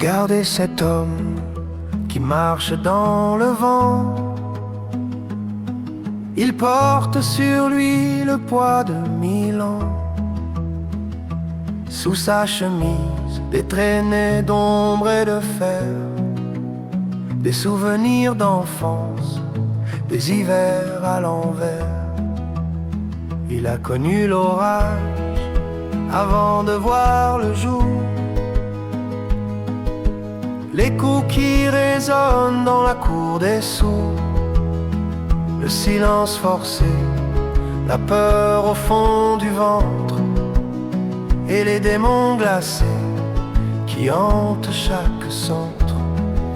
Regardez cet homme qui marche dans le vent. Il porte sur lui le poids de 1000 ans. Sous sa chemise, des traînées d'ombre et de fer, des souvenirs d'enfance, des hivers à l'envers. Il a connu l'orage avant de voir le jour, les coups qui résonnent dans la cour des sourds, le silence forcé, la peur au fond du ventre, et les démons glacés qui hantent chaque centre.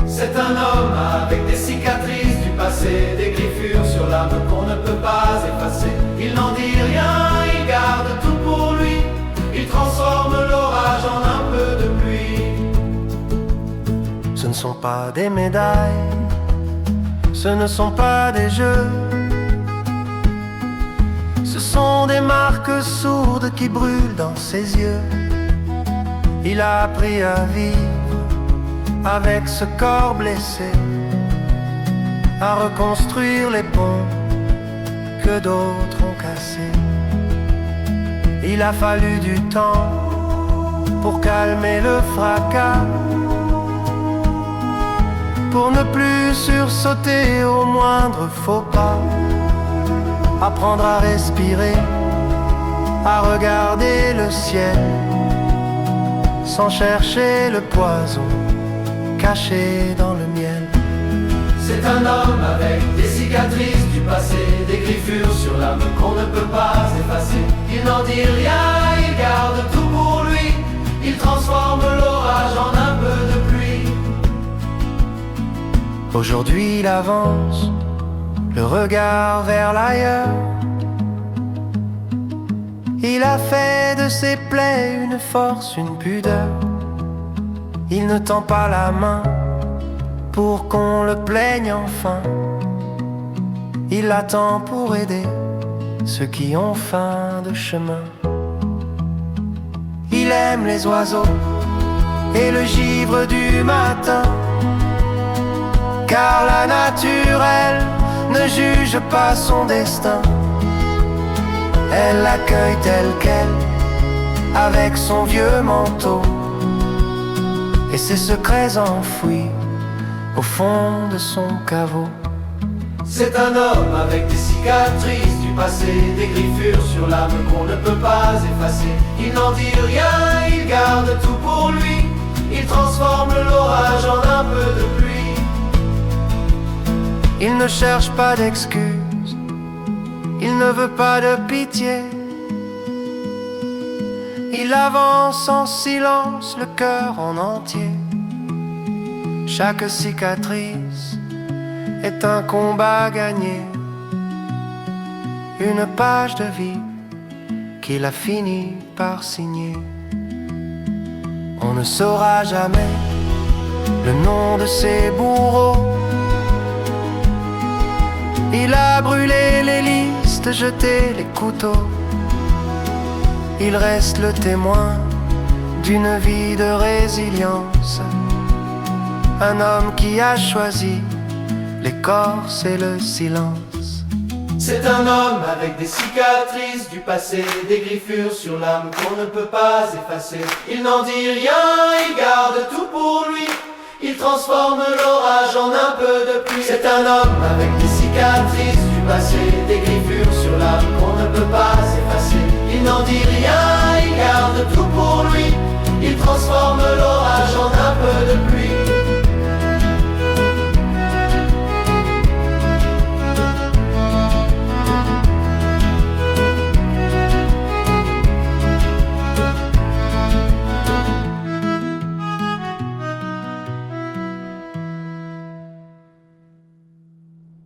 C'est un homme avec des cicatrices du passé, des griffures sur l'âme qu'on ne peut pas effacer. Il n'en dit rien, il garde tout pour lui. Il transforme l'orage en un peu de pluie. Ce ne sont pas des médailles, ce ne sont pas des jeux, ce sont des marques sourdes qui brûlent dans ses yeux. Il a appris à vivre avec ce corps blessé, à reconstruire les ponts que d'autres ont cassés. Il a fallu du temps pour calmer le fracas, pour ne plus sursauter au moindre faux pas, apprendre à respirer, à regarder le ciel, sans chercher le poison caché dans le miel. C'est un homme avec des cicatrices du passé, des griffures sur l'âme qu'on ne peut pas effacer. Il n'en dit rien, il garde tout pour lui. Il transforme l'orage en un peu de pluie. Aujourd'hui il avance, le regard vers l'ailleurs. Il a fait de ses plaies une force, une pudeur. Il ne tend pas la main pour qu'on le plaigne enfin. Il attend pour aider ceux qui ont faim de chemin. Il aime les oiseaux et le givre du matin, car la nature, elle, ne juge pas son destin. Elle l'accueille telle qu'elle, avec son vieux manteau et ses secrets enfouis au fond de son caveau. C'est un homme avec des cicatrices du passé, des griffures sur l'âme qu'on ne peut pas effacer. Il n'en dit rien, il garde tout pour lui. Il transforme l'orage en un peu de pluie. Il ne cherche pas d'excuses, il ne veut pas de pitié. Il avance en silence, le cœur en entier. Chaque cicatrice est un combat gagné, une page de vie qu'il a fini par signer. On ne saura jamais le nom de ses bourreaux. Il a brûlé les listes, jeté les couteaux. Il reste le témoin d'une vie de résilience, un homme qui a choisi l'écorce et le silence. C'est un homme avec des cicatrices du passé, des griffures sur l'âme qu'on ne peut pas effacer. Il n'en dit rien, il garde tout pour lui. Il transforme l'orage en un peu de pluie. C'est un homme avec des cicatrices du passé, des griffures sur l'âme qu'on ne peut pas effacer. Il n'en dit rien, il garde tout pour lui. Il transforme l'orage en un peu de pluie.